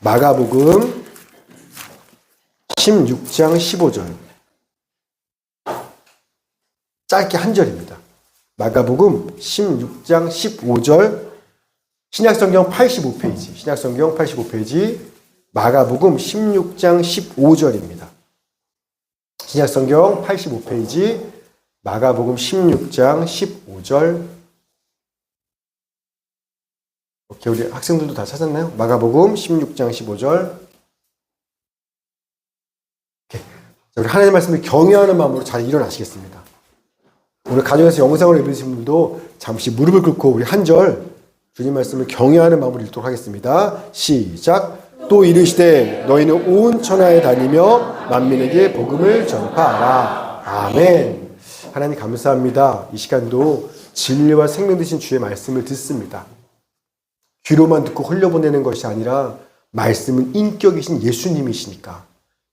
마가복음 16장 15절. 짧게 한 절입니다. 마가복음 16장 15절. 신약성경 85페이지. 신약성경 85페이지. 마가복음 16장 15절입니다. 신약성경 85페이지. 마가복음 16장 15절. 오케이, 우리 학생들도 다 찾았나요? 마가복음 16장 15절. 오케이. 자, 우리 하나님의 말씀을 경외하는 마음으로 잘 일어나시겠습니다. 오늘 가정에서 영상을 읽으신 분도 잠시 무릎을 꿇고 우리 한 절 주님 말씀을 경외하는 마음으로 읽도록 하겠습니다. 시작. 또 이르시되 너희는 온 천하에 다니며 만민에게 복음을 전파하라. 아멘. 하나님 감사합니다. 이 시간도 진리와 생명 되신 주의 말씀을 듣습니다. 귀로만 듣고 흘려보내는 것이 아니라 말씀은 인격이신 예수님이시니까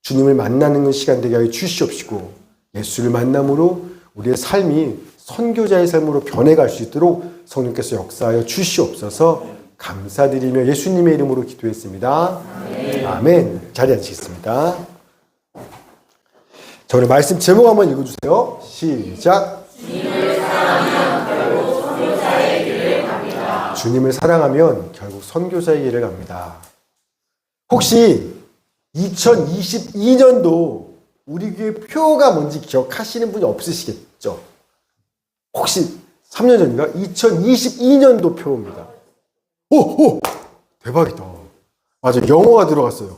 주님을 만나는 시간 되게 하여 주시옵시고 예수를 만남으로 우리의 삶이 선교자의 삶으로 변해갈 수 있도록 성령께서 역사하여 주시옵소서. 감사드리며 예수님의 이름으로 기도했습니다. 아멘. 아멘. 자리에 앉으시겠습니다. 자, 오늘 말씀 제목 한번 읽어주세요. 시작. 주님을 사랑하면 결국 선교사의 길을 갑니다. 주님을 사랑하면 결국 선교사의 길을 갑니다. 혹시 2022년도 우리 교회 표가 뭔지 기억하시는 분이 없으시겠죠? 혹시 3년 전인가? 2022년도 표입니다. 오! 대박이다. 맞아, 영어가 들어갔어요.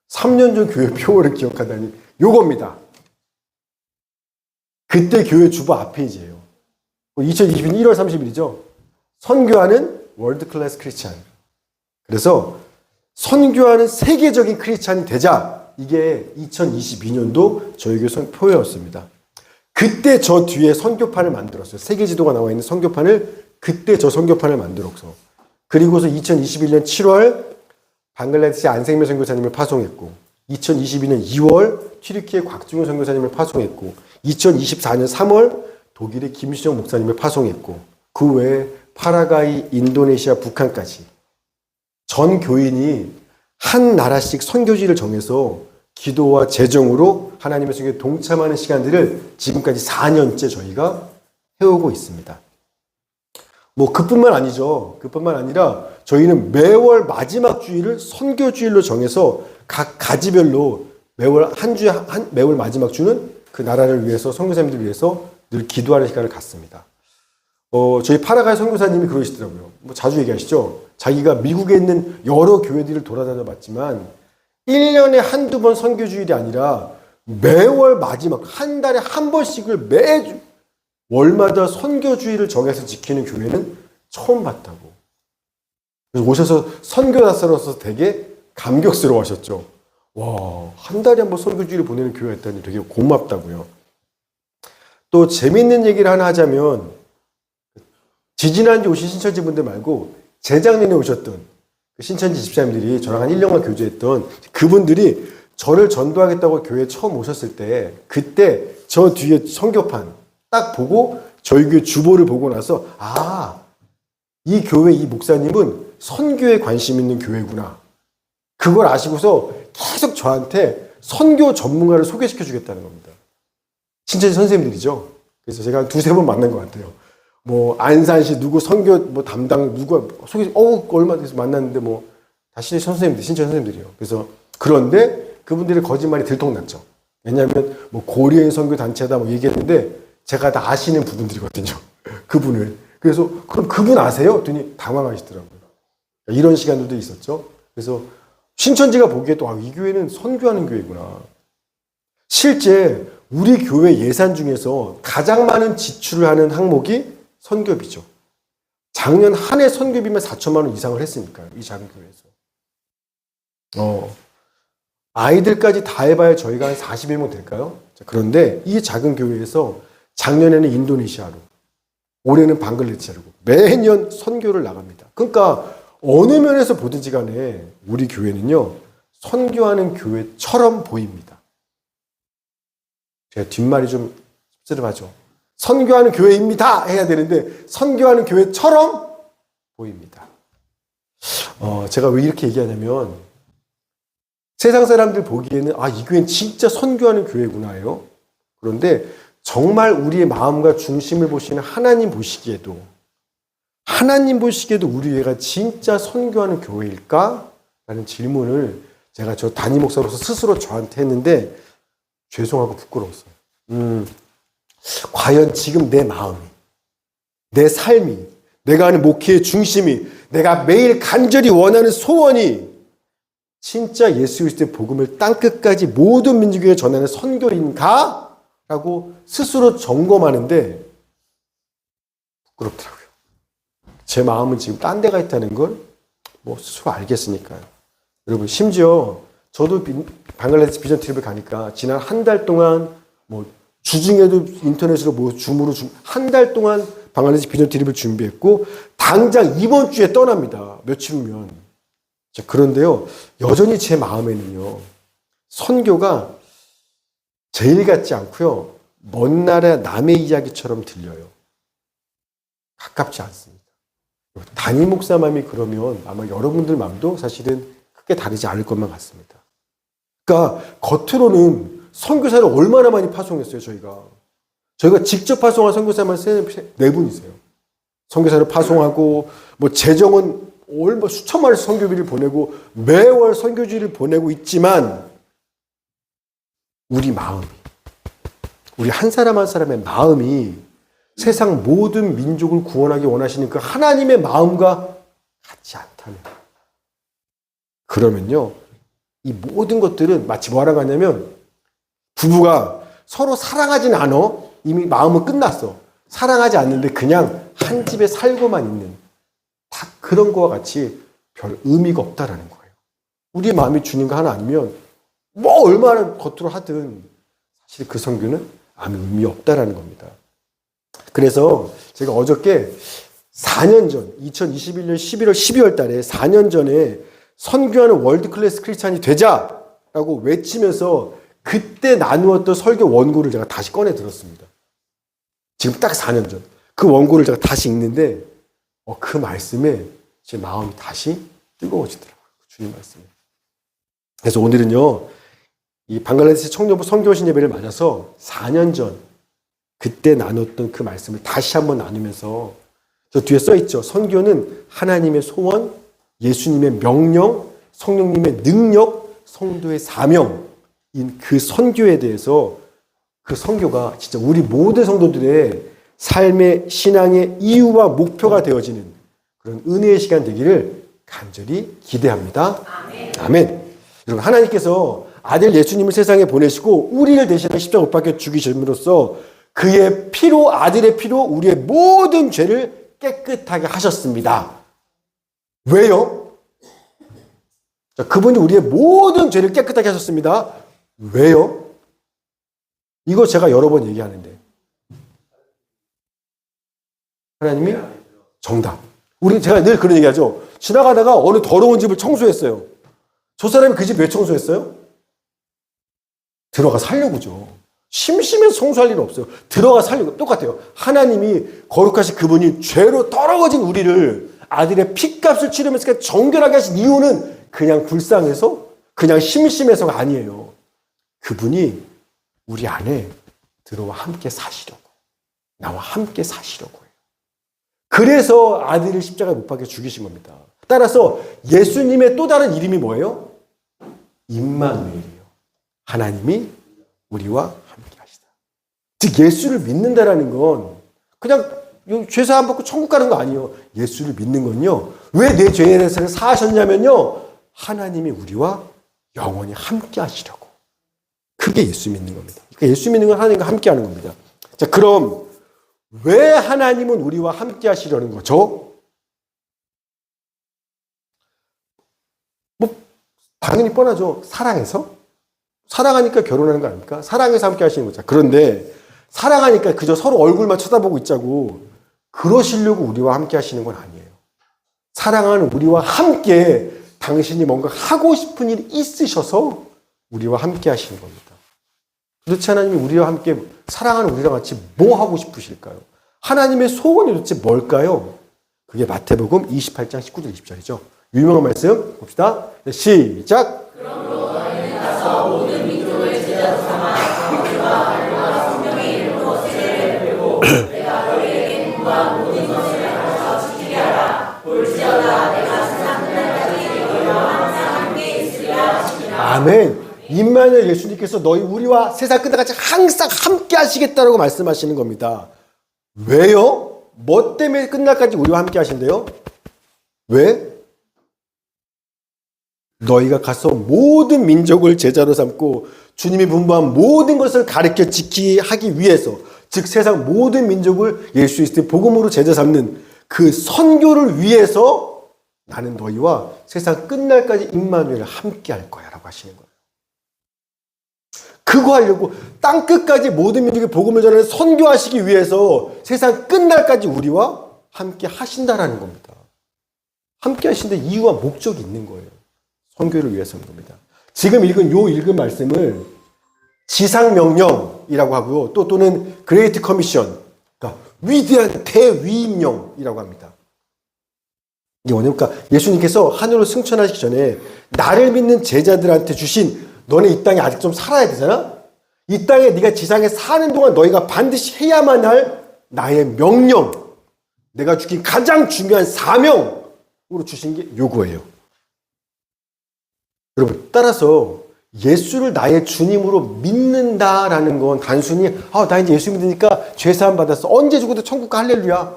3년 전 교회 표를 기억하다니 요겁니다. 그때 교회 주보 앞페이지예요. 2022년 1월 30일이죠. 선교하는 월드 클래스 크리스찬. 그래서 선교하는 세계적인 크리스찬이 되자. 이게 2022년도 저희 교회 표였습니다. 그때 저 뒤에 선교판을 만들었어요. 세계 지도가 나와 있는 선교판을 그때 저 선교판을 만들어서. 그리고서 2021년 7월 방글라데시 안생명 선교사님을 파송했고 2022년 2월 튀르키예 곽중현 선교사님을 파송했고 2024년 3월 독일의 김시정 목사님을 파송했고 그 외에 파라과이, 인도네시아, 북한까지 전 교인이 한 나라씩 선교지를 정해서 기도와 재정으로 하나님의 선교에 동참하는 시간들을 지금까지 4년째 저희가 해오고 있습니다. 뭐 그뿐만 아니죠. 그뿐만 아니라 저희는 매월 마지막 주일을 선교주일로 정해서 각 가지별로 매월 매월 마지막 주는 그 나라를 위해서 선교사님들을 위해서 늘 기도하는 시간을 갖습니다. 저희 파라과이 선교사님이 그러시더라고요. 뭐 자주 얘기하시죠. 자기가 미국에 있는 여러 교회들을 돌아다녀 봤지만 1년에 한두 번 선교주일이 아니라 매월 마지막 한 달에 한 번씩을 매주 월마다 선교주일을 정해서 지키는 교회는 처음 봤다고. 그래서 오셔서 선교사로서 되게 감격스러워 하셨죠. 와, 한 달에 한 번 선교주일을 보내는 교회가 있다니 되게 고맙다고요. 또 재밌는 얘기를 하나 하자면 지지난주 오신 신천지 분들 말고 재작년에 오셨던 신천지 집사님들이 저랑 한 1년간 교제했던 그분들이 저를 전도하겠다고 교회에 처음 오셨을 때 그때 저 뒤에 선교판 딱 보고 저희 교회 주보를 보고 나서 이 교회 이 목사님은 선교에 관심 있는 교회구나. 그걸 아시고서 계속 저한테 선교 전문가를 소개시켜 주겠다는 겁니다. 신천지 선생님들이죠. 그래서 제가 한 두세 번 만난 것 같아요. 뭐 안산시 누구 선교 뭐 담당 누구 소개 얼마 돼서 만났는데 뭐 다 선생님들 신천지 선생님들이요. 그래서 그런데 그분들의 거짓말이 들통났죠. 왜냐하면 뭐 고려인 선교 단체다 뭐 얘기했는데 제가 다 아시는 부분들이거든요. 그분을. 그래서 그럼 그분 아세요? 했더니 당황하시더라고요. 이런 시간들도 있었죠. 그래서 신천지가 보기에도 이 교회는 선교하는 교회구나. 실제 우리 교회 예산 중에서 가장 많은 지출을 하는 항목이 선교비죠. 작년 한 해 선교비만 4천만 원 이상을 했으니까요. 이 작은 교회에서. 아이들까지 다 해봐야 저희가 한 41명 될까요? 그런데 이 작은 교회에서 작년에는 인도네시아로, 올해는 방글라데시로 매년 선교를 나갑니다. 그러니까 어느 면에서 보든지 간에 우리 교회는요, 선교하는 교회처럼 보입니다. 제가 뒷말이 좀 씁쓸하죠. 선교하는 교회입니다 해야 되는데 선교하는 교회처럼 보입니다. 제가 왜 이렇게 얘기하냐면, 세상 사람들 보기에는, 이 교회는 진짜 선교하는 교회구나요. 그런데 정말 우리의 마음과 중심을 보시는 하나님 보시기에도 우리 교회가 진짜 선교하는 교회일까? 라는 질문을 제가 저 담임 목사로서 스스로 저한테 했는데, 죄송하고 부끄러웠어요. 과연 지금 내 마음이, 내 삶이, 내가 하는 목회의 중심이, 내가 매일 간절히 원하는 소원이 진짜 예수 그리스도의 복음을 땅끝까지 모든 민족에게 전하는 선교인가? 라고 스스로 점검하는데 부끄럽더라고요. 제 마음은 지금 딴 데가 있다는 걸 스스로 알겠으니까요. 여러분, 심지어 저도 방글라데시 비전 트립을 가니까 지난 한 달 동안 주중에도 인터넷으로 줌으로 한 달 동안 방글라데시 비전 트립을 준비했고 당장 이번 주에 떠납니다. 며칠 후면. 그런데요, 여전히 제 마음에는요, 선교가 제일 같지 않고요, 먼 나라 남의 이야기처럼 들려요. 가깝지 않습니다. 담임 목사 마음이 그러면 아마 여러분들 마음도 사실은 크게 다르지 않을 것만 같습니다. 그러니까 겉으로는 선교사를 얼마나 많이 파송했어요, 저희가 직접 파송한 선교사만 4분이세요. 선교사를 파송하고, 재정은 수천만 원씩 선교비를 보내고, 매월 선교지를 보내고 있지만, 우리 마음이, 우리 한 사람 한 사람의 마음이 세상 모든 민족을 구원하기 원하시는 그 하나님의 마음과 같지 않다면, 그러면요, 이 모든 것들은 마치 뭐라고 하냐면, 부부가 서로 사랑하진 않아. 이미 마음은 끝났어. 사랑하지 않는데 그냥 한 집에 살고만 있는, 다 그런 거와 같이 별 의미가 없다라는 거예요. 우리 마음이 주님과 하나 아니면 얼마나 겉으로 하든 사실 그 선교는 아무 의미 없다라는 겁니다. 그래서 제가 어저께 4년 전, 2021년 11월 12월 달에 4년 전에 선교하는 월드 클래스 크리스찬이 되자라고 외치면서 그때 나누었던 설교 원고를 제가 다시 꺼내 들었습니다. 지금 딱 4년 전. 그 원고를 제가 다시 읽는데 그 말씀에 제 마음이 다시 뜨거워지더라고요. 주님 말씀에. 그래서 오늘은요, 이 방글라데시 청년부 선교신 예배를 맞아서 4년 전 그때 나눴던 그 말씀을 다시 한번 나누면서, 저 뒤에 써있죠. 선교는 하나님의 소원, 예수님의 명령, 성령님의 능력, 성도의 사명인 그 선교에 대해서, 그 선교가 진짜 우리 모든 성도들의 삶의 신앙의 이유와 목표가 되어지는 그런 은혜의 시간 되기를 간절히 기대합니다. 아멘. 여러분, 하나님께서 아들 예수님을 세상에 보내시고 우리를 대신해 십자가 못 박혀 죽이심으로써 그의 피로, 아들의 피로 우리의 모든 죄를 깨끗하게 하셨습니다. 왜요? 자, 그분이 우리의 모든 죄를 깨끗하게 하셨습니다. 왜요? 이거 제가 여러 번 얘기하는데, 하나님이 정답. 제가 늘 그런 얘기하죠. 지나가다가 어느 더러운 집을 청소했어요. 저 사람이 그 집 왜 청소했어요? 들어가 살려고죠. 심심해서 청소할 일은 없어요. 들어가 살려고. 똑같아요. 하나님이 거룩하신 그분이 죄로 더러워진 우리를 아들의 피값을 치르면서 정결하게 하신 이유는 그냥 불쌍해서, 그냥 심심해서가 아니에요. 그분이 우리 안에 들어와 함께 사시려고, 나와 함께 사시려고 해요. 그래서 아들을 십자가에 못 박혀 죽이신 겁니다. 따라서 예수님의 또 다른 이름이 뭐예요? 임마누엘이에요. 하나님이 우리와 함께 하시다. 즉 예수를 믿는다라는 건 그냥 죄사 안 받고 천국 가는 거 아니에요. 예수를 믿는 건요, 왜 내 죄에 대해서는 사하셨냐면요, 하나님이 우리와 영원히 함께 하시려고. 그게 예수 믿는 겁니다. 그러니까 예수 믿는 건 하나님과 함께 하는 겁니다. 자, 그럼 왜 하나님은 우리와 함께 하시려는 거죠? 당연히 뻔하죠. 사랑해서? 사랑하니까 결혼하는 거 아닙니까? 사랑해서 함께 하시는 거죠. 그런데 사랑하니까 그저 서로 얼굴만 쳐다보고 있자고 그러시려고 우리와 함께 하시는 건 아니에요. 사랑하는 우리와 함께 당신이 뭔가 하고 싶은 일이 있으셔서 우리와 함께 하시는 겁니다. 도대체 하나님이 우리와 함께, 사랑하는 우리랑 같이 뭐 하고 싶으실까요? 하나님의 소원이 도대체 뭘까요? 그게 마태복음 28장 19절 20절이죠. 유명한 말씀 봅시다. 시작. 아멘. 임마누엘 예수님께서 너희 우리와 세상 끝날까지 항상 함께 하시겠다라고 말씀하시는 겁니다. 왜요? 뭐 때문에 끝날까지 우리와 함께 하신대요? 왜? 너희가 가서 모든 민족을 제자로 삼고 주님이 분부한 모든 것을 가르쳐 지키게 하기 위해서, 즉 세상 모든 민족을 예수 그리스도의 복음으로 제자 삼는 그 선교를 위해서 나는 너희와 세상 끝날까지 임마누엘을 함께 할 거야 라고 하시는 거예요. 그거 하려고 땅끝까지 모든 민족의 복음을 전하는 선교하시기 위해서 세상 끝날까지 우리와 함께 하신다라는 겁니다. 함께 하신데 이유와 목적이 있는 거예요. 선교를 위해서인 겁니다. 지금 읽은 말씀을 지상명령이라고 하고요. 또는 그레이트 커미션, 그러니까 위대한 대위임령이라고 합니다. 이게 뭐냐면, 그러니까 예수님께서 하늘로 승천하시기 전에 나를 믿는 제자들한테 주신, 너네 이 땅에 아직 좀 살아야 되잖아? 이 땅에 네가 지상에 사는 동안 너희가 반드시 해야만 할 나의 명령, 내가 주긴 가장 중요한 사명으로 주신 게 요거예요. 여러분, 따라서 예수를 나의 주님으로 믿는다라는 건 단순히 나 이제 예수 믿으니까 죄사함 받았어, 언제 죽어도 천국 가, 할렐루야,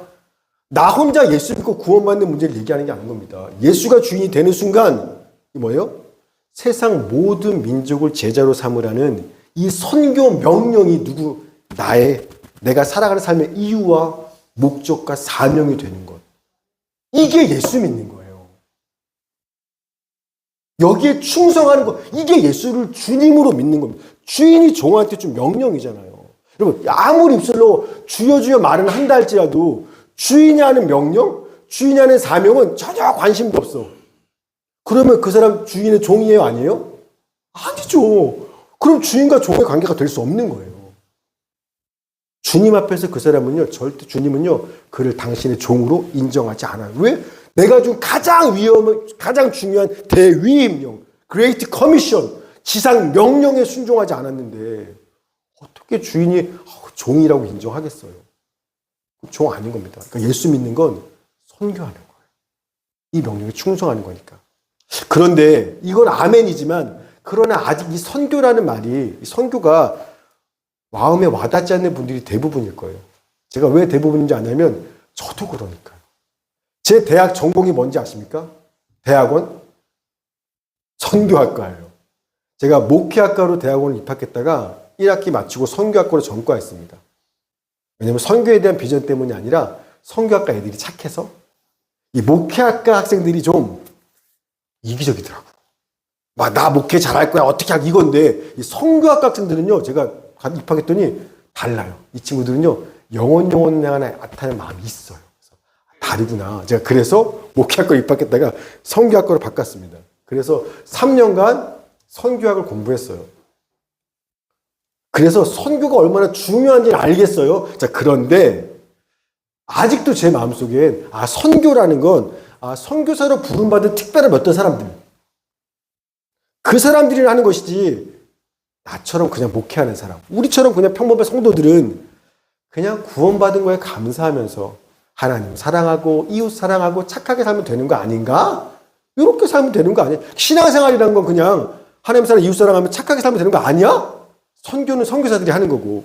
나 혼자 예수 믿고 구원받는 문제를 얘기하는 게 아닌 겁니다. 예수가 주인이 되는 순간 뭐예요? 세상 모든 민족을 제자로 삼으라는 이 선교 명령이 내가 살아가는 삶의 이유와 목적과 사명이 되는 것. 이게 예수 믿는 거예요. 여기에 충성하는 것, 이게 예수를 주님으로 믿는 겁니다. 주인이 종한테 준 명령이잖아요. 여러분, 아무리 입술로 주여 주여 말은 한다 할지라도 주인이 하는 명령, 주인이 하는 사명은 전혀 관심도 없어. 그러면 그 사람 주인의 종이에요, 아니에요? 아니죠. 그럼 주인과 종의 관계가 될 수 없는 거예요. 주님 앞에서 그 사람은요, 절대 주님은요, 그를 당신의 종으로 인정하지 않아요. 왜? 내가 준 가장 중요한 대위임령, 그레이트 커미션, 지상 명령에 순종하지 않았는데 어떻게 주인이 종이라고 인정하겠어요? 종 아닌 겁니다. 그러니까 예수 믿는 건 선교하는 거예요. 이 명령에 충성하는 거니까. 그런데 이건 아멘이지만, 그러나 아직 이 선교라는 말이, 이 선교가 마음에 와닿지 않는 분들이 대부분일 거예요. 제가 왜 대부분인지 아냐면 저도 그러니까요. 제 대학 전공이 뭔지 아십니까? 대학원? 선교학과예요. 제가 목회학과로 대학원을 입학했다가 1학기 마치고 선교학과로 전과했습니다. 왜냐하면 선교에 대한 비전 때문이 아니라 선교학과 애들이 착해서 이 목회학과 학생들이 좀 이기적이더라고. 막 나 목회 잘할 거야, 어떻게 하기, 이건데 이 선교학과 학생들은요, 제가 입학했더니 달라요. 이 친구들은요, 영혼 하나 나타나는 마음이 있어요. 그래서 다르구나. 제가 그래서 목회학과로 입학했다가 선교학과로 바꿨습니다. 그래서 3년간 선교학을 공부했어요. 그래서 선교가 얼마나 중요한지를 알겠어요. 자, 그런데 아직도 제 마음속엔 선교라는 건 선교사로 부름받은 특별한 어떤 사람들, 그 사람들이 하는 것이지 나처럼 그냥 목회하는 사람, 우리처럼 그냥 평범한 성도들은 그냥 구원받은 거에 감사하면서 하나님 사랑하고 이웃 사랑하고 착하게 살면 되는 거 아닌가? 이렇게 살면 되는 거 아니야? 신앙생활이라는 건 그냥 하나님 사랑 이웃 사랑하면 착하게 살면 되는 거 아니야? 선교는 선교사들이 하는 거고,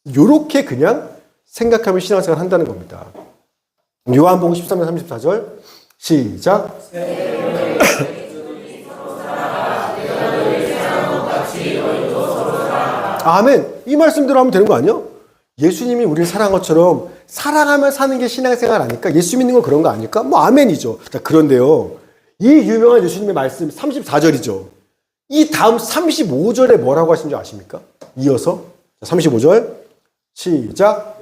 이렇게 그냥 생각하면 신앙생활 한다는 겁니다. 요한복음 13장 34절 시작. 아멘. 이 말씀대로 하면 되는 거 아니야? 예수님이 우리를 사랑한 것처럼 사랑하며 사는 게 신앙생활 아닐까? 예수 믿는 건 그런 거 아닐까? 뭐 아멘이죠. 자, 그런데요, 이 유명한 예수님의 말씀 34절이죠. 이 다음 35절에 뭐라고 하신 줄 아십니까? 이어서 35절 시작.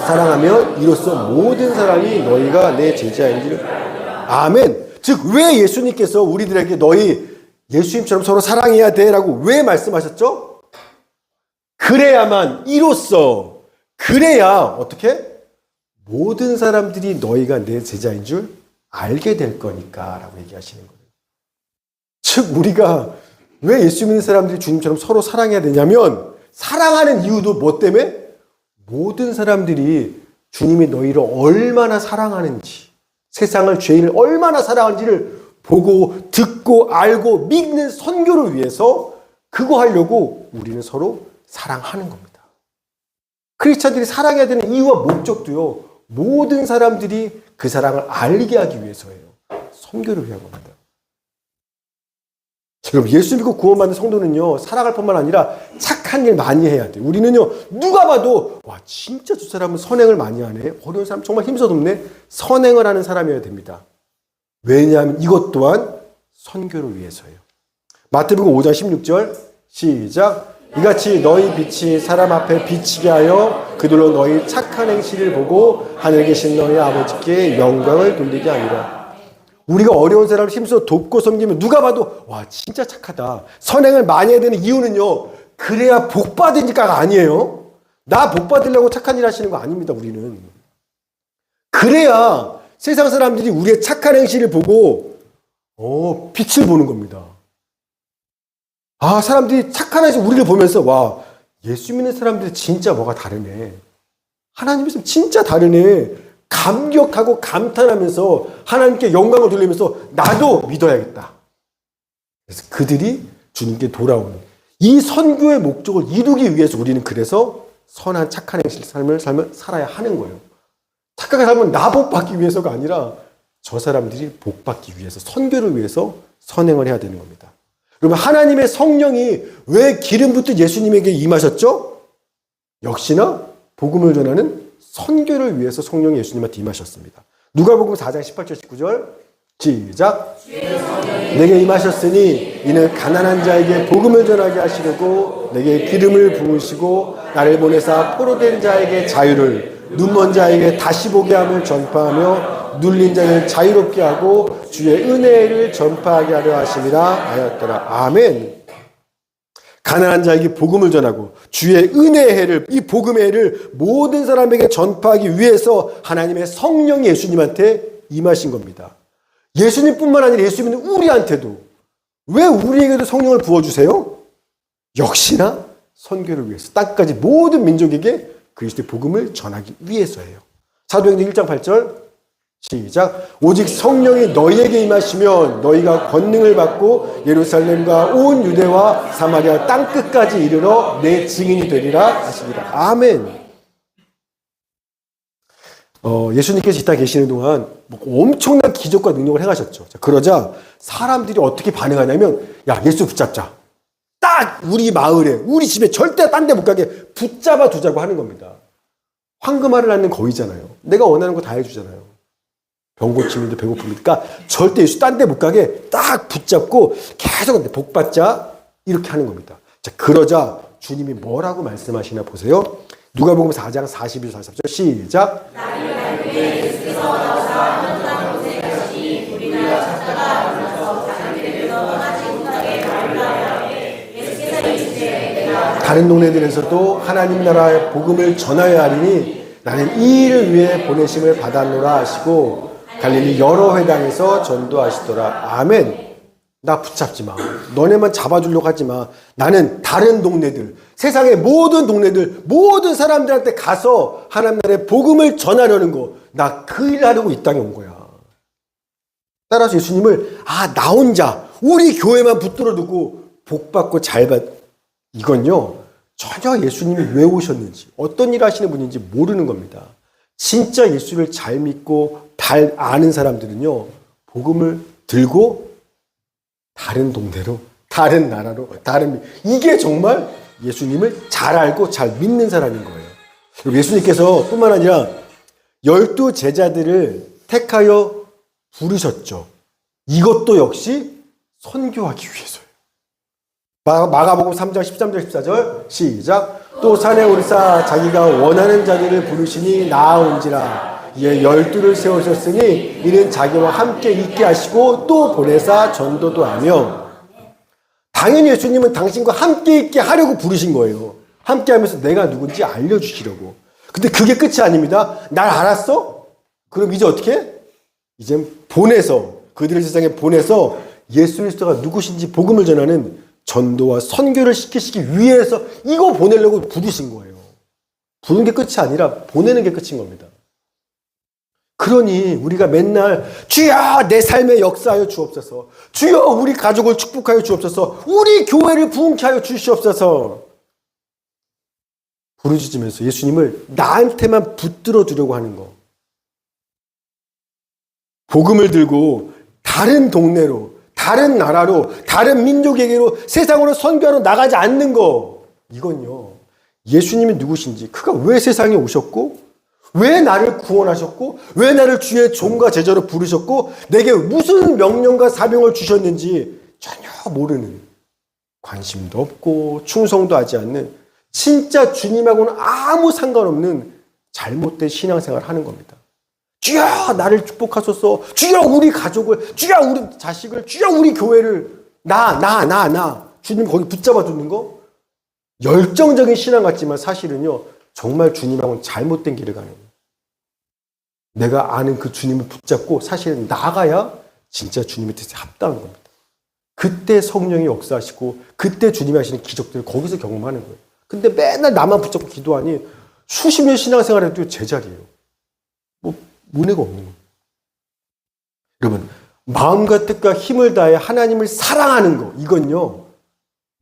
사랑하면 이로써 모든 사람이 너희가 내 제자인지를. 아멘. 즉, 왜 예수님께서 우리들에게 너희 예수님처럼 서로 사랑해야 돼 라고 왜 말씀하셨죠? 그래야만, 이로써, 그래야 어떻게? 모든 사람들이 너희가 내 제자인 줄 알게 될 거니까 라고 얘기하시는 거예요. 즉 우리가 왜 예수 믿는 사람들이 주님처럼 서로 사랑해야 되냐면 사랑하는 이유도 뭐 때문에? 모든 사람들이 주님이 너희를 얼마나 사랑하는지 세상을 죄인을 얼마나 사랑하는지를 보고 듣고 알고 믿는 선교를 위해서 그거 하려고 우리는 서로 사랑하는 겁니다. 크리스찬들이 사랑해야 되는 이유와 목적도요. 모든 사람들이 그 사랑을 알게 하기 위해서예요. 선교를 위한 겁니다. 지금 예수 믿고 구원받는 성도는요. 사랑할 뿐만 아니라 착한 일 많이 해야 돼요. 우리는요. 누가 봐도 와 진짜 저 사람은 선행을 많이 하네. 어려운 사람 정말 힘써돕네. 선행을 하는 사람이어야 됩니다. 왜냐하면 이것 또한 선교를 위해서예요. 마태복음 5장 16절 시작. 이같이 너희 빛이 사람 앞에 비치게 하여 그들로 너희 착한 행실을 보고 하늘에 계신 너희 아버지께 영광을 돌리게 하리라. 우리가 어려운 사람을 힘써 돕고 섬기면 누가 봐도 와 진짜 착하다. 선행을 많이 해야 되는 이유는요. 그래야 복 받으니까가 아니에요. 나 복 받으려고 착한 일 하시는 거 아닙니다. 우리는. 그래야 세상 사람들이 우리의 착한 행실을 보고 빛을 보는 겁니다. 아, 사람들이 착한 행실 우리를 보면서 와 예수 믿는 사람들이 진짜 뭐가 다르네. 하나님 있으면 진짜 다르네. 감격하고 감탄하면서 하나님께 영광을 돌리면서 나도 믿어야겠다. 그래서 그들이 주님께 돌아오는 이 선교의 목적을 이루기 위해서 우리는 그래서 선한 착한 행실 삶을 살아야 하는 거예요. 착하게 살면 나 복 받기 위해서가 아니라 저 사람들이 복 받기 위해서 선교를 위해서 선행을 해야 되는 겁니다. 그러면 하나님의 성령이 왜 기름 붓듯 예수님에게 임하셨죠? 역시나 복음을 전하는 선교를 위해서 성령이 예수님한테 임하셨습니다. 누가복음 4장 18절 19절 시작. 내게 임하셨으니 이는 가난한 자에게 복음을 전하게 하시려고 내게 기름을 부으시고 나를 보내사 포로된 자에게 자유를 눈먼 자에게 다시 보게 함을 전파하며 눌린 자를 자유롭게 하고 주의 은혜를 전파하게 하려 하심이라 하였더라. 아멘. 가난한 자에게 복음을 전하고 주의 은혜의 해를 이 복음의 해를 모든 사람에게 전파하기 위해서 하나님의 성령이 예수님한테 임하신 겁니다. 예수님뿐만 아니라 예수 믿는 우리한테도 왜 우리에게도 성령을 부어주세요? 역시나 선교를 위해서 땅까지 모든 민족에게 그리스도의 복음을 전하기 위해서예요. 사도행전 1장 8절 시작. 오직 성령이 너희에게 임하시면 너희가 권능을 받고 예루살렘과 온 유대와 사마리아 땅끝까지 이르러 내 증인이 되리라 하시니라. 아멘. 예수님께서 이 땅에 계시는 동안 엄청난 기적과 능력을 행하셨죠. 그러자 사람들이 어떻게 반응하냐면 야 예수 붙잡자. 딱 우리 마을에 우리 집에 절대 딴 데 못 가게 붙잡아 두자고 하는 겁니다. 황금알을 낳는 거위잖아요. 내가 원하는 거 다 해주잖아요. 병 고치면도 배고픕니까? 절대 예수 딴 데 못 가게 딱 붙잡고 계속 복 받자 이렇게 하는 겁니다. 자, 그러자 주님이 뭐라고 말씀하시나 보세요. 누가복음 4장 42절 43절 시작. 다른 동네들에서도 하나님 나라의 복음을 전하여야 하리니 나는 이 일을 위해 보내심을 받았노라 하시고 갈릴리 여러 회당에서 전도하시더라. 아멘. 나 붙잡지 마. 너네만 잡아주려고 하지 마. 나는 다른 동네들, 세상의 모든 동네들, 모든 사람들한테 가서 하나님 나라의 복음을 전하려는 거. 나 그 일 하려고 이 땅에 온 거야. 따라서 예수님을 나 혼자 우리 교회만 붙들어 두고 복 받고 잘 받. 이건요. 전혀 예수님이 왜 오셨는지 어떤 일 하시는 분인지 모르는 겁니다. 진짜 예수를 잘 믿고 잘 아는 사람들은요. 복음을 들고 다른 동네로 다른 나라로 이게 정말 예수님을 잘 알고 잘 믿는 사람인 거예요. 그리고 예수님께서 뿐만 아니라 12 제자들을 택하여 부르셨죠. 이것도 역시 선교하기 위해서예요. 마가복음 3장 13절 14절 시작. 또 산에 오르사 자기가 원하는 자들을 부르시니 나아온지라. 이에 12를 세우셨으니 이는 자기와 함께 있게 하시고 또 보내사 전도도 하며. 당연히 예수님은 당신과 함께 있게 하려고 부르신 거예요. 함께 하면서 내가 누군지 알려주시려고. 근데 그게 끝이 아닙니다. 날 알았어? 그럼 이제 어떻게 해? 이젠 보내서 그들을 세상에 보내서 예수 그리스도가 누구신지 복음을 전하는 전도와 선교를 시키시기 위해서 이거 보내려고 부르신 거예요. 부르는 게 끝이 아니라 보내는 게 끝인 겁니다. 그러니 우리가 맨날 주여 내 삶에 역사하여 주옵소서, 주여 우리 가족을 축복하여 주옵소서, 우리 교회를 부흥케 하여 주시옵소서 부르짖으면서 예수님을 나한테만 붙들어 두려고 하는 거, 복음을 들고 다른 동네로, 다른 나라로, 다른 민족에게로, 세상으로 선교하러 나가지 않는 거, 이건요 예수님이 누구신지, 그가 왜 세상에 오셨고 왜 나를 구원하셨고 왜 나를 주의 종과 제자로 부르셨고 내게 무슨 명령과 사명을 주셨는지 전혀 모르는, 관심도 없고 충성도 하지 않는, 진짜 주님하고는 아무 상관없는 잘못된 신앙생활을 하는 겁니다. 주여 나를 축복하소서, 주여 우리 가족을, 주여 우리 자식을, 주여 우리 교회를, 나 주님 거기 붙잡아 두는 거, 열정적인 신앙 같지만 사실은요 정말 주님하고는 잘못된 길을 가는 거예요. 내가 아는 그 주님을 붙잡고 사실은 나가야 진짜 주님의 뜻에 합당한 겁니다. 그때 성령이 역사하시고 그때 주님이 하시는 기적들을 거기서 경험하는 거예요. 근데 맨날 나만 붙잡고 기도하니 수십 년 신앙생활해도 제자리예요. 뭐 은혜가 없는 거예요. 여러분, 마음과 뜻과 힘을 다해 하나님을 사랑하는 거, 이건요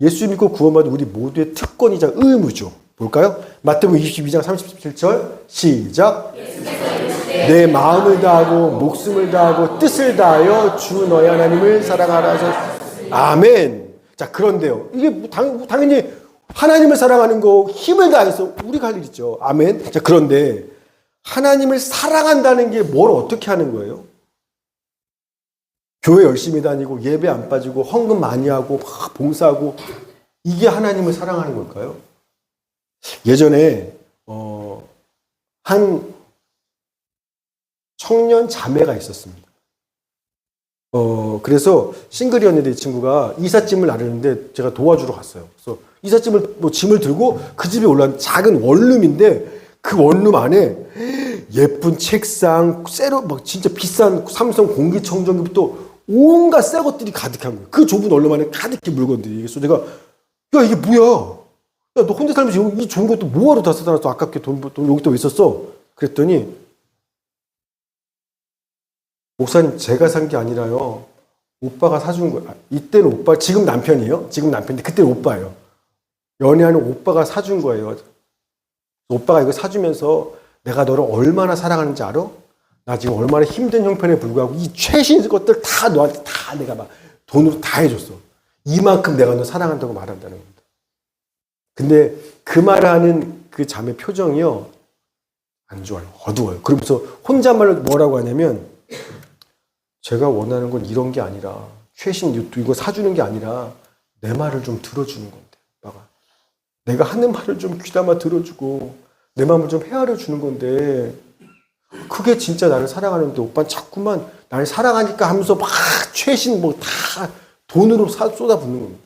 예수 믿고 구원받은 우리 모두의 특권이자 의무죠. 볼까요? 마태복음 22장 37절 시작. 내 마음을 다하고 목숨을 다하고 뜻을 다하여 주 너희 하나님을 사랑하라 하셨. 아멘. 자, 그런데요, 이게 당연히 하나님을 사랑하는 거 힘을 다해서 우리가 할 일 있죠. 아멘. 자, 그런데 하나님을 사랑한다는 게 뭘 어떻게 하는 거예요? 교회 열심히 다니고 예배 안 빠지고 헌금 많이 하고 막 봉사하고, 이게 하나님을 사랑하는 걸까요? 예전에 한 청년 자매가 있었습니다. 그래서 싱글이었는데 이 친구가 이삿짐을 나르는데 제가 도와주러 갔어요. 그래서 이삿짐을 짐을 들고 그 집에 올라온 작은 원룸인데 그 원룸 안에 예쁜 책상, 막 진짜 비싼 삼성 공기청정기부터 온갖 새 것들이 가득한 거예요. 그 좁은 원룸 안에 가득히 물건들이. 그래서 내가 야 이게 뭐야? 야 너 혼자 살면서 이 좋은 것도 뭐하러 다 사다 놨어? 아깝게 돈 여기다 왜 썼어? 그랬더니 목사님 제가 산 게 아니라요 오빠가 사준 거예요. 이때는 오빠, 지금 남편이에요. 지금 남편인데 그때는 오빠예요. 연애하는 오빠가 사준 거예요. 오빠가 이거 사주면서 내가 너를 얼마나 사랑하는지 알아? 나 지금 얼마나 힘든 형편에 불구하고 이 최신 것들 다 너한테 다 내가 막 돈으로 다 해줬어. 이만큼 내가 너 사랑한다고 말한다는 겁니다. 근데 그 말하는 그 자매 표정이요 안 좋아요. 어두워요. 그러면서 혼잣말로 뭐라고 하냐면 제가 원하는 건 이런 게 아니라, 최신 이거 사주는 게 아니라 내 말을 좀 들어주는 건데, 오빠가 내가 하는 말을 좀 귀담아 들어주고 내 마음을 좀 헤아려 주는 건데, 그게 진짜 나를 사랑하는데 오빠는 자꾸만 나를 사랑하니까 하면서 막 최신 뭐 다 돈으로 쏟아붓는 겁니다.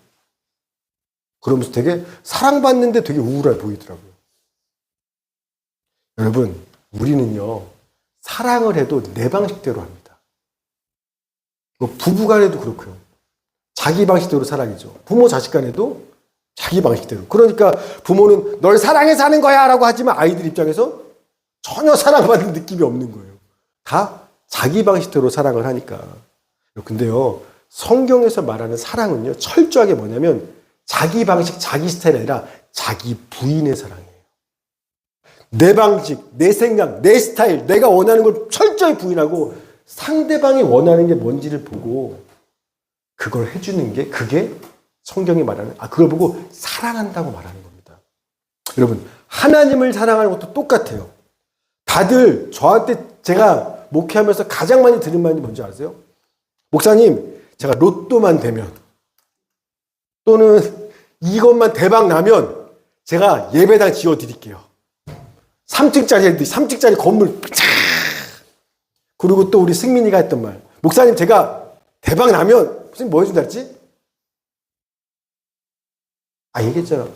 그러면서 되게 사랑받는데 되게 우울해 보이더라고요. 여러분, 우리는요 사랑을 해도 내 방식대로 합니다. 부부간에도 그렇고요. 자기 방식대로 사랑이죠. 부모 자식 간에도 자기 방식대로. 그러니까 부모는 널 사랑해서 하는 거야 라고 하지만 아이들 입장에서 전혀 사랑받는 느낌이 없는 거예요. 다 자기 방식대로 사랑을 하니까. 근데요 성경에서 말하는 사랑은요 철저하게 뭐냐면 자기 방식, 자기 스타일이 아니라 자기 부인의 사랑이에요. 내 방식, 내 생각, 내 스타일, 내가 원하는 걸 철저히 부인하고 상대방이 원하는 게 뭔지를 보고 그걸 해주는 게, 그게 성경이 말하는, 그걸 보고 사랑한다고 말하는 겁니다. 여러분, 하나님을 사랑하는 것도 똑같아요. 다들 저한테 제가 목회하면서 가장 많이 들은 말이 뭔지 아세요? 목사님, 제가 로또만 되면 또는 이것만 대박 나면 제가 예배당 지어드릴게요. 3층짜리 건물. 그리고 또 우리 승민이가 했던 말. 목사님, 제가 대박 나면, 목사님 뭐 해준다 했지? 얘기했잖아.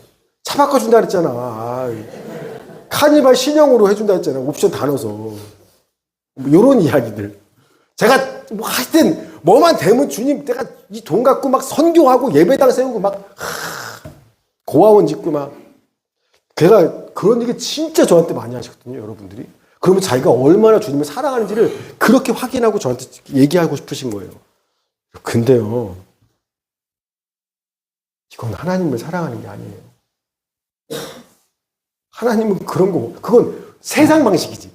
차 바꿔준다 그랬잖아. 카니발 신형으로 해준다 했잖아. 옵션 다 넣어서. 요런 이야기들. 제가 뭐 하여튼 뭐만 되면 주님 내가 이 돈 갖고 막 선교하고 예배당 세우고 막 고아원 짓고 막 걔가 그런 얘기 진짜 저한테 많이 하시거든요, 여러분들이. 그러면 자기가 얼마나 주님을 사랑하는지를 그렇게 확인하고 저한테 얘기하고 싶으신 거예요. 근데요, 이건 하나님을 사랑하는 게 아니에요. 하나님은 그런 거, 그건 세상 방식이지.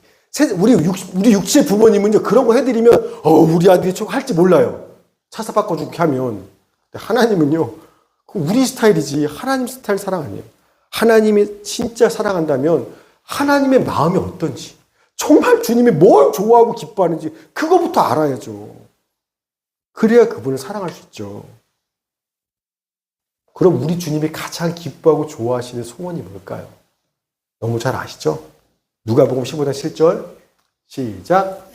우리 육체 부모님은요, 그런 거 해드리면, 우리 아들이 저거 할지 몰라요. 차사 바꿔주고 하면. 근데 하나님은요, 우리 스타일이지, 하나님 스타일 사랑 아니에요. 하나님이 진짜 사랑한다면, 하나님의 마음이 어떤지, 정말 주님이 뭘 좋아하고 기뻐하는지, 그거부터 알아야죠. 그래야 그분을 사랑할 수 있죠. 그럼 우리 주님이 가장 기뻐하고 좋아하시는 소원이 뭘까요? 너무 잘 아시죠? 누가복음 15장 7절 시작.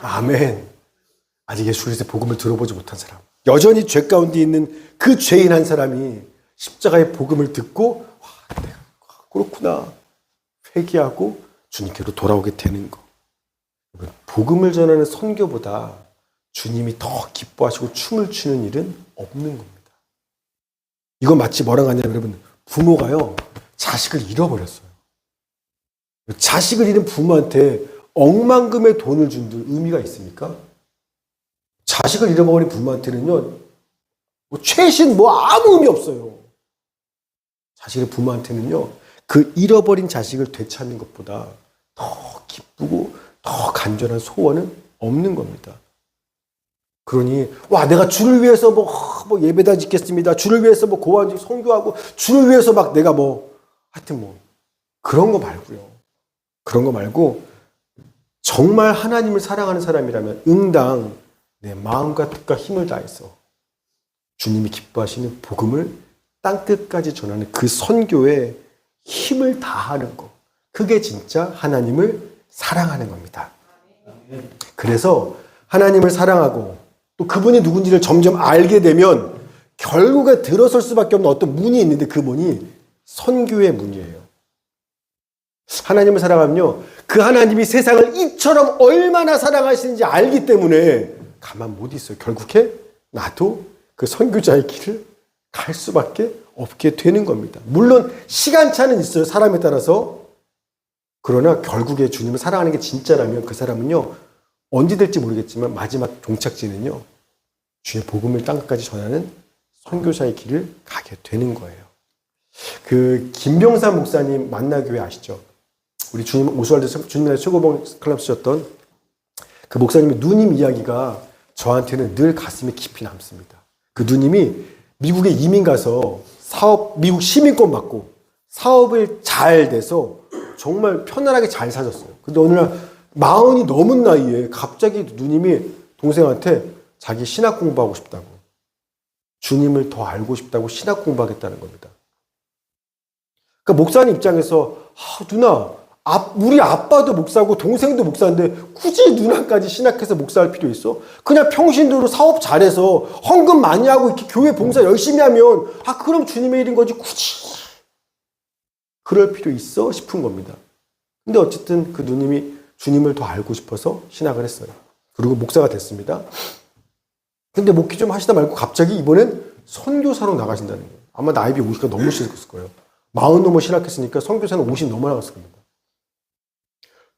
아멘. 아직 예수 그리스도의 복음을 들어보지 못한 사람, 여전히 죄 가운데 있는 그 죄인 한 사람이 십자가의 복음을 듣고 내가 그렇구나 회개하고 주님께로 돌아오게 되는 거. 복음을 전하는 선교보다 주님이 더 기뻐하시고 춤을 추는 일은 없는 겁니다. 이건 마치 뭐랑 같냐면 여러분, 부모가요 자식을 잃어버렸어요. 자식을 잃은 부모한테 억만금의 돈을 준 의미가 있습니까? 자식을 잃어버린 부모한테는요 최신 아무 의미 없어요. 자식의 부모한테는요 그 잃어버린 자식을 되찾는 것보다 더 기쁘고 더 간절한 소원은 없는 겁니다. 그러니 내가 주를 위해서 뭐 예배당 짓겠습니다. 주를 위해서 고아원 선교하고 주를 위해서 막 내가 하여튼 그런 거 말고요. 그런 거 말고 정말 하나님을 사랑하는 사람이라면 응당 내 마음과 뜻과 힘을 다해서 주님이 기뻐하시는 복음을 땅끝까지 전하는 그 선교에 힘을 다하는 거. 그게 진짜 하나님을 사랑하는 겁니다. 그래서 하나님을 사랑하고 또 그분이 누군지를 점점 알게 되면 결국에 들어설 수밖에 없는 어떤 문이 있는데 그 문이 선교의 문이에요. 하나님을 사랑하면요, 그 하나님이 세상을 이처럼 얼마나 사랑하시는지 알기 때문에 가만 못 있어요. 결국에 나도 그 선교자의 길을 갈 수밖에 없게 되는 겁니다. 물론 시간차는 있어요, 사람에 따라서. 그러나 결국에 주님을 사랑하는 게 진짜라면 그 사람은요 언제 될지 모르겠지만 마지막 종착지는요 주의 복음을 땅끝까지 전하는 선교사의 길을 가게 되는 거예요. 그 김병삼 목사님 만나교회 아시죠? 우리 주님 오스왈드 주님의 최고봉 클럽 쓰셨던 그 목사님의 누님 이야기가 저한테는 늘 가슴에 깊이 남습니다. 그 누님이 미국에 이민 가서 미국 시민권 받고 사업을 잘 돼서 정말 편안하게 잘 사셨어요. 근데 어느 날 40이 넘은 나이에 갑자기 누님이 동생한테 자기 신학 공부하고 싶다고, 주님을 더 알고 싶다고 신학 공부하겠다는 겁니다. 그러니까 목사님 입장에서 누나, 우리 아빠도 목사고 동생도 목사인데 굳이 누나까지 신학해서 목사할 필요 있어? 그냥 평신도로 사업 잘해서 헌금 많이 하고 이렇게 교회 봉사 열심히 하면 그럼 주님의 일인 거지 굳이 그럴 필요 있어? 싶은 겁니다. 근데 어쨌든 그 누님이 주님을 더 알고 싶어서 신학을 했어요. 그리고 목사가 됐습니다. 근데 목회 좀 하시다 말고 갑자기 이번엔 선교사로 나가신다는 거예요. 아마 나이비 50가 넘으셨을 거예요. 40 넘어 신학했으니까 선교사는 50 넘어 나갔을 겁니다.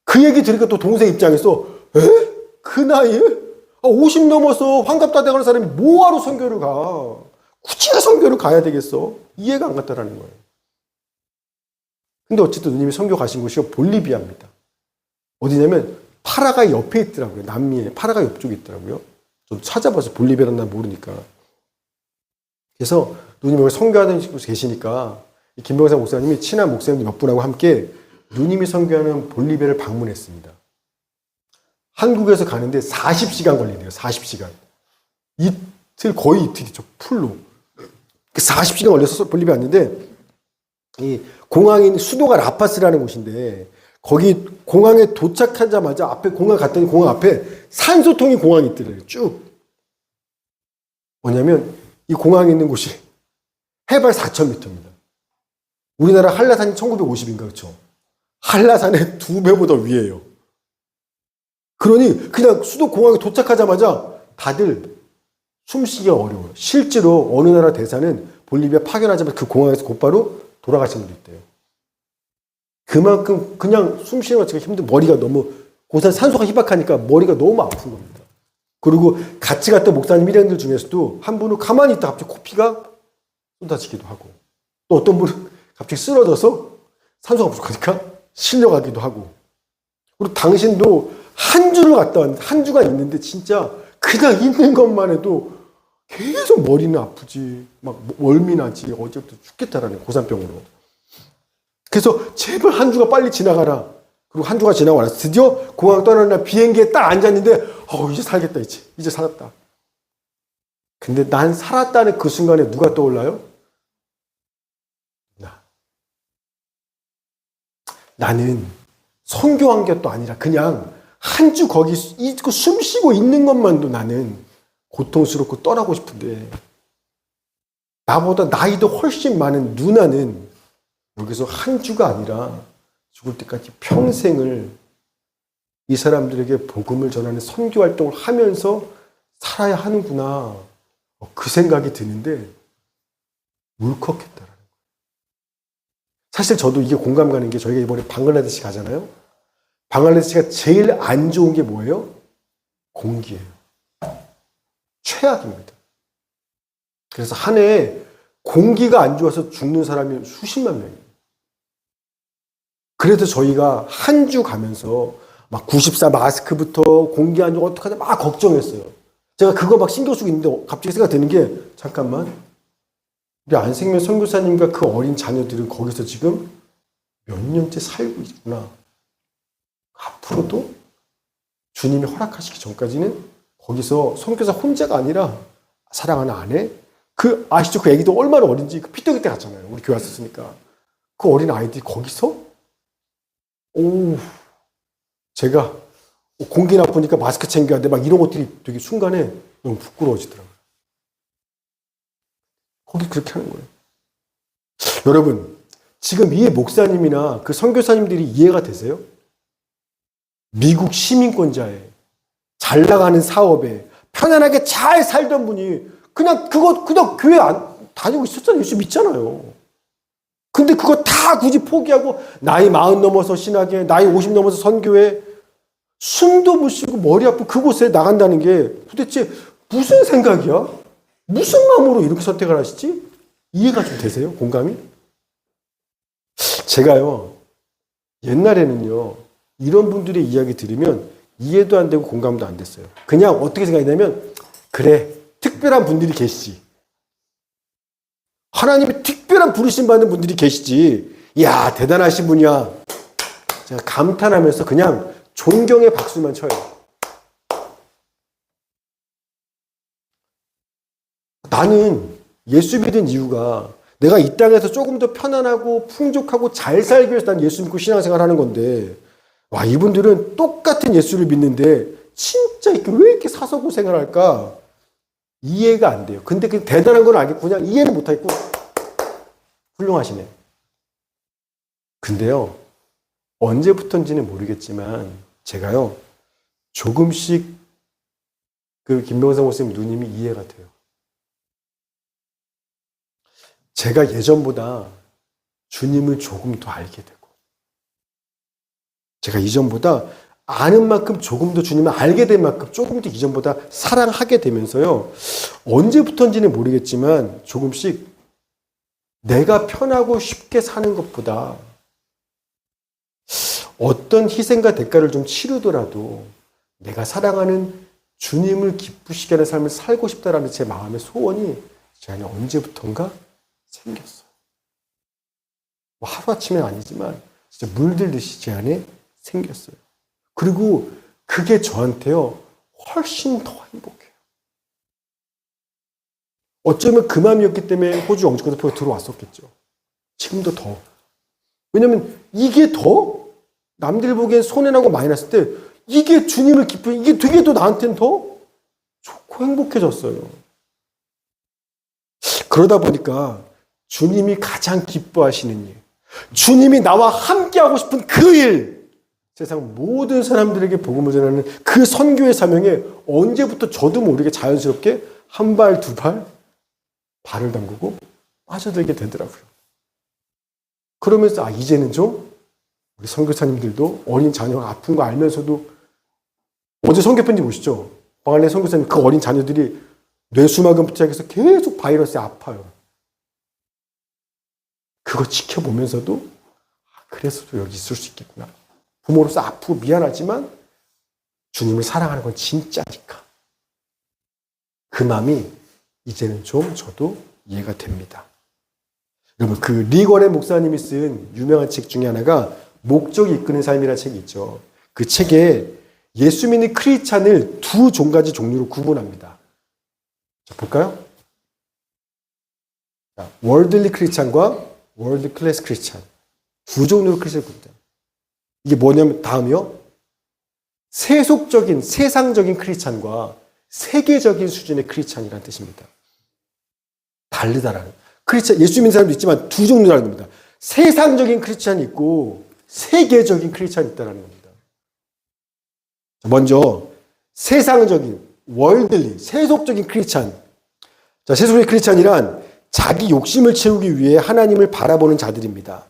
그 얘기 들으니까 또 동생 입장에서 그 나이에? 50 넘어서 환갑 다 돼가는 사람이 뭐하러 선교를 가? 굳이 선교를 가야 되겠어? 이해가 안 갔다라는 거예요. 근데 어쨌든 누님이 선교 가신 곳이 볼리비아입니다. 어디냐면 파라과이 옆에 있더라고요. 남미에 파라과이 옆쪽에 있더라고요. 좀 찾아봐서 볼리비아는 난 모르니까. 그래서 누님이 여기 선교하는 곳에 계시니까 김병상 목사님이 친한 목사님들 몇 분하고 함께 누님이 선교하는 볼리비아를 방문했습니다. 한국에서 가는데 40시간 걸린대요. 40시간. 거의 이틀이죠. 풀로. 40시간 걸려서 볼리비아 왔는데 이 공항에 있는 수도가 라파스라는 곳인데 거기 공항에 도착하자마자 앞에 공항 갔더니 공항 앞에 산소통이 공항이 있더래요. 쭉. 뭐냐면 이 공항에 있는 곳이 해발 4,000m입니다. 우리나라 한라산이 1950인가 그렇죠? 한라산의 2배보다 위에요. 그러니 그냥 수도공항에 도착하자마자 다들 숨쉬기가 어려워요. 실제로 어느 나라 대사는 볼리비아 파견하자마자 그 공항에서 곧바로 돌아가신 분도 있대요. 그만큼 그냥 숨쉬는 것 자체가 힘든, 머리가 너무, 고산 산소가 희박하니까 머리가 너무 아픈 겁니다. 그리고 같이 갔던 목사님 일행들 중에서도 한 분은 가만히 있다 갑자기 코피가 쏟아지기도 하고, 또 어떤 분은 갑자기 쓰러져서 산소가 부족하니까 실려가기도 하고, 그리고 당신도 한 주를 갔다 왔는데, 한 주가 있는데 진짜 그냥 있는 것만 해도 계속 머리는 아프지, 막 멀미 나지, 어제부터 죽겠다라는 고산병으로. 그래서 제발 한 주가 빨리 지나가라. 그리고 한 주가 지나고 나서 드디어 공항 떠나는 날 비행기에 딱 앉았는데, 이제 살겠다, 이제 살았다. 근데 난 살았다는 그 순간에 누가 떠올라요? 나는 선교한 것도 아니라 그냥 한 주 거기 숨 쉬고 있는 것만도 나는 고통스럽고 떠나고 싶은데, 나보다 나이도 훨씬 많은 누나는 여기서 한 주가 아니라 죽을 때까지 평생을 이 사람들에게 복음을 전하는 선교 활동을 하면서 살아야 하는구나. 그 생각이 드는데 울컥했다라는 거예요. 사실 저도 이게 공감 가는 게, 저희가 이번에 방글라데시 가잖아요. 방글라데시가 제일 안 좋은 게 뭐예요? 공기예요. 최악입니다. 그래서 한 해에 공기가 안 좋아서 죽는 사람이 수십만 명이에요. 그래서 저희가 한 주 가면서 막 94 마스크부터 공기 안 좋고 어떡하냐 막 걱정했어요. 제가 그거 막 신경 쓰고 있는데 갑자기 생각 드는 게, 잠깐만, 우리 안생명 선교사님과 그 어린 자녀들은 거기서 지금 몇 년째 살고 있구나. 앞으로도 주님이 허락하시기 전까지는 거기서 선교사 혼자가 아니라 사랑하는 아내, 그 아시죠? 그 애기도 얼마나 어린지, 그 피떡이 때 갔잖아요. 우리 교회 왔었으니까. 그 어린 아이들이 거기서, 제가 공기 나쁘니까 마스크 챙겨야 돼, 막 이런 것들이 되게 순간에 너무 부끄러워지더라고요. 거기 그렇게 하는 거예요. 여러분, 지금 이 목사님이나 그 선교사님들이 이해가 되세요? 미국 시민권자에, 잘 나가는 사업에, 편안하게 잘 살던 분이 그냥 교회 안 다니고 있었잖아요. 예수 믿잖아요. 근데 그거 다 굳이 포기하고 나이 40 넘어서 신학에, 나이 50 넘어서 선교에, 숨도 못 쉬고 머리 아프고 그곳에 나간다는 게 도대체 무슨 생각이야? 무슨 마음으로 이렇게 선택을 하시지? 이해가 좀 되세요? 공감이? 제가요, 옛날에는요, 이런 분들의 이야기 들으면 이해도 안 되고 공감도 안 됐어요. 그냥 어떻게 생각했냐면, 그래, 특별한 분들이 계시지. 하나님의 특별한 부르심 받는 분들이 계시지. 이야, 대단하신 분이야. 제가 감탄하면서 그냥 존경의 박수만 쳐요. 나는 예수 믿은 이유가 내가 이 땅에서 조금 더 편안하고 풍족하고 잘 살기 위해서 난 예수 믿고 신앙생활 하는 건데, 와, 이분들은 똑같은 예수를 믿는데 진짜 왜 이렇게 사서 고생을 할까? 이해가 안 돼요. 근데 그 대단한 건 알겠고 그냥 이해는 못하겠고 훌륭하시네. 근데요, 언제부턴지는 모르겠지만 제가요, 조금씩 그 김병상 목사님 누님이 이해가 돼요. 제가 예전보다 주님을 조금 더 알게 되고, 제가 이전보다 아는 만큼 조금 더 주님을 알게 된 만큼 조금 더 이전보다 사랑하게 되면서요, 언제부턴지는 모르겠지만 조금씩 내가 편하고 쉽게 사는 것보다 어떤 희생과 대가를 좀 치르더라도 내가 사랑하는 주님을 기쁘시게 하는 삶을 살고 싶다라는 제 마음의 소원이 제 안에 언제부턴가 생겼어요. 뭐 하루아침은 아니지만 진짜 물들듯이 제 안에 생겼어요. 그리고 그게 저한테요, 훨씬 더 행복해요. 어쩌면 그 마음이었기 때문에 호주 영주권대표가 들어왔었겠죠. 지금도 더. 왜냐면 이게 더 남들 보기엔 손해나고 많이 났을 때 이게 주님을 기쁘게, 이게 되게 또 나한테는 더 좋고 행복해졌어요. 그러다 보니까 주님이 가장 기뻐하시는 일, 주님이 나와 함께하고 싶은 그 일, 세상 모든 사람들에게 복음을 전하는 그 선교의 사명에 언제부터 저도 모르게 자연스럽게 한 발, 두 발, 발을 담그고 빠져들게 되더라고요. 그러면서 이제는 좀 우리 선교사님들도 어린 자녀가 아픈 거 알면서도 어제 선교편지 보시죠? 방알레 선교사님 그 어린 자녀들이 뇌수막염부터 시작해서 계속 바이러스에 아파요. 그거 지켜보면서도 그래서도 여기 있을 수 있겠구나. 부모로서 아프고 미안하지만 주님을 사랑하는 건 진짜니까. 그 마음이 이제는 좀 저도 이해가 됩니다. 여러분, 그 리거렌 목사님이 쓴 유명한 책 중에 하나가 목적이 이끄는 삶이라는 책이 있죠. 그 책에 예수 믿는 크리스찬을 두 종가지 종류로 구분합니다. 자, 볼까요? 자, 월들리 크리스찬과 월드 클래스 크리스찬. 두 종류로 크리스찬을 구분합니다. 이게 뭐냐면 다음이요. 세속적인, 세상적인 크리스찬과 세계적인 수준의 크리스찬이라는 뜻입니다. 다르다라는. 크리스찬, 예수 믿는 사람도 있지만 두 종류라는 겁니다. 세상적인 크리스찬이 있고 세계적인 크리스찬이 있다는 겁니다. 먼저 세상적인, 월들리, 세속적인 크리스찬. 자, 세속적인 크리스찬이란 자기 욕심을 채우기 위해 하나님을 바라보는 자들입니다.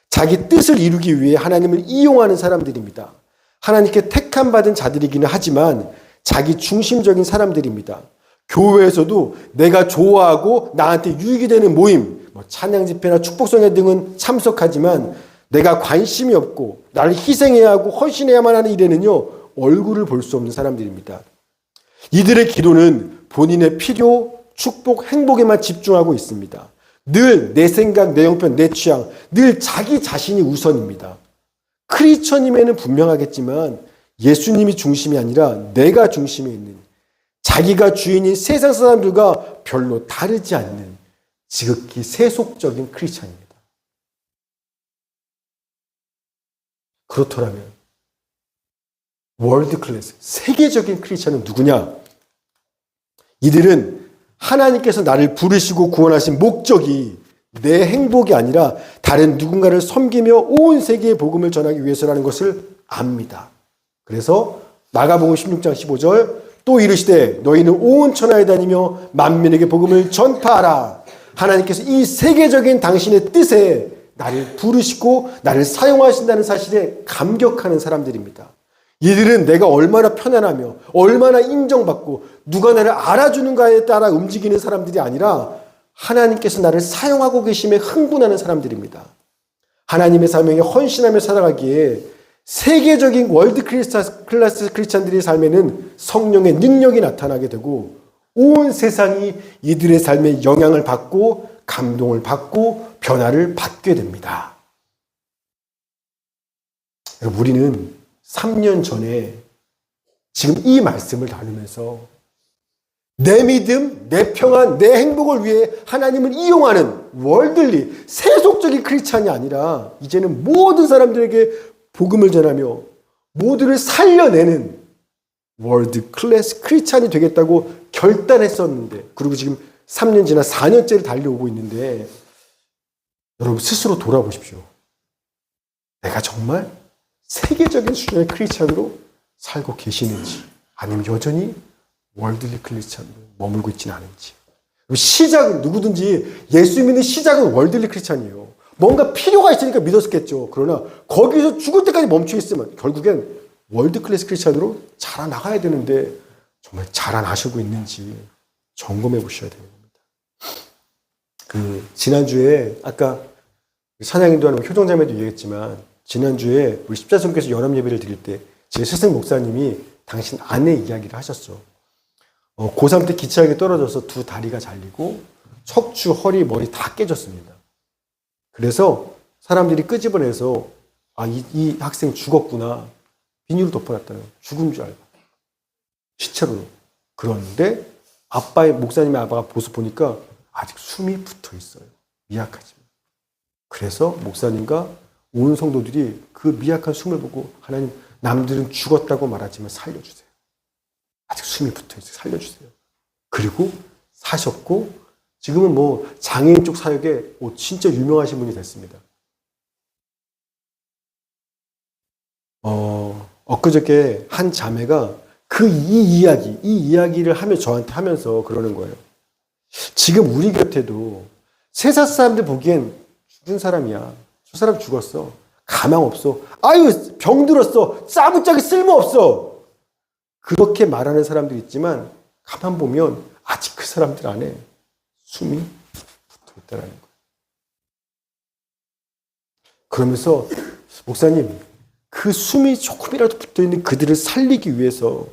자기 뜻을 이루기 위해 하나님을 이용하는 사람들입니다. 하나님께 택함받은 자들이기는 하지만 자기 중심적인 사람들입니다. 교회에서도 내가 좋아하고 나한테 유익이 되는 모임, 찬양 집회나 축복성회 등은 참석하지만 내가 관심이 없고 나를 희생해야 하고 헌신해야만 하는 일에는요, 얼굴을 볼 수 없는 사람들입니다. 이들의 기도는 본인의 필요, 축복, 행복에만 집중하고 있습니다. 늘 내 생각, 내 형편, 내 취향, 늘 자기 자신이 우선입니다. 크리스천임에는 분명하겠지만 예수님이 중심이 아니라 내가 중심에 있는, 자기가 주인인 세상 사람들과 별로 다르지 않는 지극히 세속적인 크리스천입니다. 그렇더라면 월드 클래스, 세계적인 크리스천은 누구냐? 이들은 하나님께서 나를 부르시고 구원하신 목적이 내 행복이 아니라 다른 누군가를 섬기며 온 세계에 복음을 전하기 위해서라는 것을 압니다. 그래서 마가복음 16장 15절 또 이르시되 너희는 온 천하에 다니며 만민에게 복음을 전파하라. 하나님께서 이 세계적인 당신의 뜻에 나를 부르시고 나를 사용하신다는 사실에 감격하는 사람들입니다. 이들은 내가 얼마나 편안하며 얼마나 인정받고 누가 나를 알아주는가에 따라 움직이는 사람들이 아니라 하나님께서 나를 사용하고 계심에 흥분하는 사람들입니다. 하나님의 사명에 헌신하며 살아가기에 세계적인 월드 클래스 크리스찬들의 삶에는 성령의 능력이 나타나게 되고 온 세상이 이들의 삶에 영향을 받고 감동을 받고 변화를 받게 됩니다. 여러분, 우리는 3년 전에 지금 이 말씀을 나누면서 내 믿음, 내 평안, 내 행복을 위해 하나님을 이용하는 월들리, 세속적인 크리스찬이 아니라 이제는 모든 사람들에게 복음을 전하며 모두를 살려내는 월드 클래스 크리스찬이 되겠다고 결단했었는데, 그리고 지금 3년 지나 4년째를 달려오고 있는데 여러분 스스로 돌아보십시오. 내가 정말 세계적인 수준의 크리스찬으로 살고 계시는지, 아니면 여전히 월드리 크리스찬으로 머물고 있지는 않은지. 시작은 누구든지 예수 믿는 시작은 월드리 크리스찬이에요. 뭔가 필요가 있으니까 믿었겠죠. 그러나 거기서 죽을 때까지 멈춰 있으면 결국엔 월드 클래스 크리스찬으로 자라나가야 되는데 정말 자라나시고 있는지 점검해 보셔야 되는 겁니다. 지난주에 아까 찬양인도하는 효정자매도 얘기했지만 지난주에 우리 십자성교에서 연합 예배를 드릴 때 제 스승 목사님이 당신 아내 이야기를 하셨어. 고3 때 기차역에 떨어져서 두 다리가 잘리고 척추, 허리, 머리 다 깨졌습니다. 그래서 사람들이 끄집어내서 이 학생 죽었구나. 비닐로 덮어놨다는 죽은 줄 알고 시체로. 그런데 목사님의 아빠가 보서 보니까 아직 숨이 붙어 있어요. 미약하지만. 그래서 목사님과 온 성도들이 그 미약한 숨을 보고 하나님, 남들은 죽었다고 말하지만 살려주세요. 아직 숨이 붙어 있어요. 살려주세요. 그리고 사셨고 지금은 뭐 장애인 쪽 사역에 진짜 유명하신 분이 됐습니다. 엊그저께 한 자매가 이 이야기를 저한테 하면서 그러는 거예요. 지금 우리 곁에도 세상 사람들 보기엔 죽은 사람이야. 저 사람 죽었어. 가망 없어. 아유, 병들었어. 싸부짝이 쓸모없어. 그렇게 말하는 사람도 있지만 가만 보면 아직 그 사람들 안에 숨이 붙어 있다는 거예요. 그러면서 목사님, 그 숨이 조금이라도 붙어 있는 그들을 살리기 위해서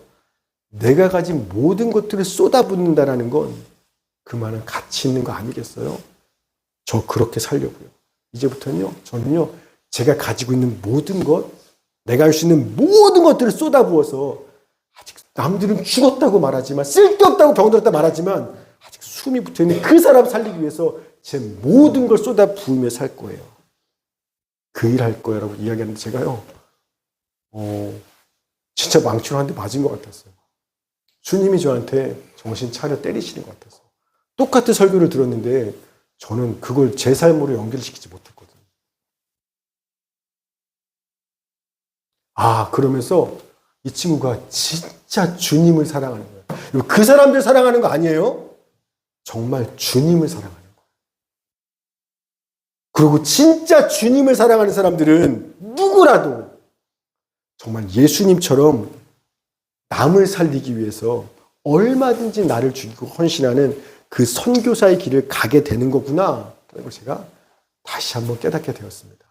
내가 가진 모든 것들을 쏟아붓는다라는 건 그만한 가치 있는 거 아니겠어요? 저 그렇게 살려고요. 이제부터는요, 저는요, 제가 가지고 있는 모든 것, 내가 할 수 있는 모든 것들을 쏟아부어서 아직 남들은 죽었다고 말하지만, 쓸데없다고 병들었다 말하지만, 아직 숨이 붙어있는 그 사람 살리기 위해서 제 모든 걸 쏟아부으며 살 거예요. 그 일 할 거예요. 라고 이야기하는데 제가요, 진짜 망치로 한 대 맞은 것 같았어요. 주님이 저한테 정신 차려 때리시는 것 같았어요. 똑같은 설교를 들었는데 저는 그걸 제 삶으로 연결시키지 못했거든요. 그러면서 이 친구가 진짜 주님을 사랑하는 거예요. 그 사람들 사랑하는 거 아니에요? 정말 주님을 사랑하는 거예요. 그리고 진짜 주님을 사랑하는 사람들은 누구라도 정말 예수님처럼 남을 살리기 위해서 얼마든지 나를 죽이고 헌신하는 그 선교사의 길을 가게 되는 거구나. 그걸 제가 다시 한번 깨닫게 되었습니다.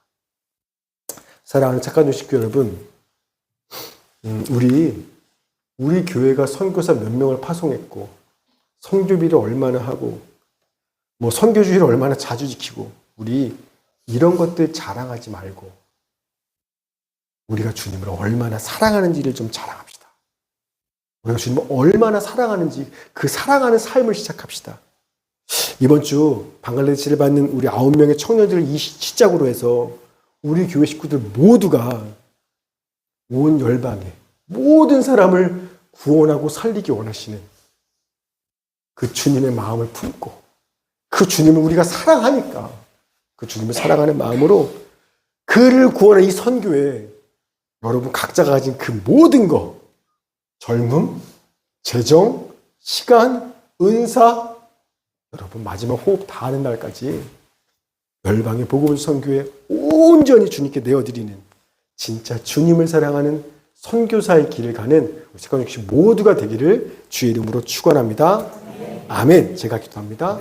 사랑하는 착한 유식교 여러분, 우리 교회가 선교사 몇 명을 파송했고, 선교비를 얼마나 하고, 뭐 선교주의를 얼마나 자주 지키고, 우리 이런 것들 자랑하지 말고, 우리가 주님을 얼마나 사랑하는지를 좀 자랑합시다. 우리가 주님을 얼마나 사랑하는지 그 사랑하는 삶을 시작합시다. 이번 주 방글라데시를 받는 우리 9명의 청년들을 시작으로 해서 우리 교회 식구들 모두가 온 열방에 모든 사람을 구원하고 살리기 원하시는 그 주님의 마음을 품고 그 주님을 우리가 사랑하니까 그 주님을 사랑하는 마음으로 그를 구원하는 이 선교에 여러분 각자가 가진 그 모든 것, 젊음, 재정, 시간, 은사, 여러분 마지막 호흡 다하는 날까지 열방의 복음을 선교에 온전히 주님께 내어드리는 진짜 주님을 사랑하는 선교사의 길을 가는 우리 착한 육신 모두가 되기를 주의 이름으로 축원합니다. 아멘. 제가 기도합니다.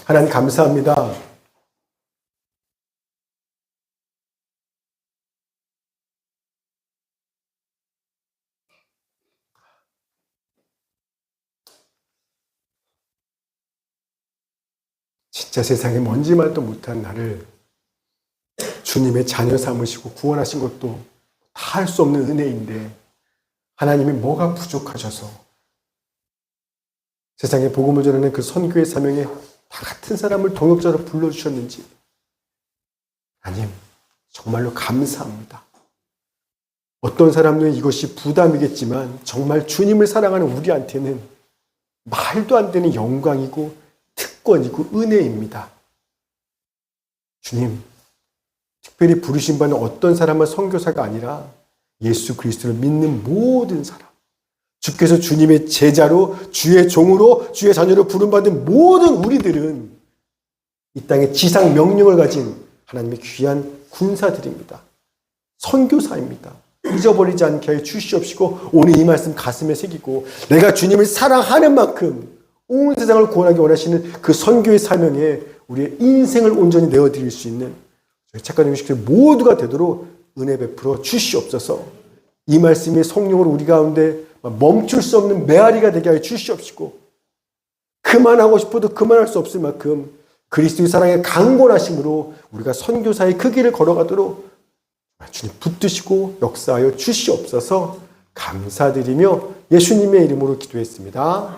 하나님 감사합니다. 진짜 세상에 먼지만도 못한 나를 주님의 자녀 삼으시고 구원하신 것도 다 할 수 없는 은혜인데 하나님이 뭐가 부족하셔서 세상에 복음을 전하는 그 선교의 사명에 다 같은 사람을 동역자로 불러주셨는지 하나님 정말로 감사합니다. 어떤 사람들은 이것이 부담이겠지만 정말 주님을 사랑하는 우리한테는 말도 안 되는 영광이고 특권이고 은혜입니다. 주님, 특별히 부르신 바는 어떤 사람만 선교사가 아니라 예수 그리스도를 믿는 모든 사람, 주께서 주님의 제자로 주의 종으로 주의 자녀로 부름받은 모든 우리들은 이 땅에 지상 명령을 가진 하나님의 귀한 군사들입니다. 선교사입니다. 잊어버리지 않게 하여 주시옵시고 오늘 이 말씀 가슴에 새기고 내가 주님을 사랑하는 만큼 온 세상을 구원하기 원하시는 그 선교의 사명에 우리의 인생을 온전히 내어드릴 수 있는 저희 착한 영식들 모두가 되도록 은혜 베풀어 주시옵소서. 이 말씀의 성령으로 우리 가운데 멈출 수 없는 메아리가 되게 하여 주시옵시고 그만하고 싶어도 그만할 수 없을 만큼 그리스도의 사랑의 강권하심으로 우리가 선교사의 그 길을 걸어가도록 주님 붙드시고 역사하여 주시옵소서. 감사드리며 예수님의 이름으로 기도했습니다.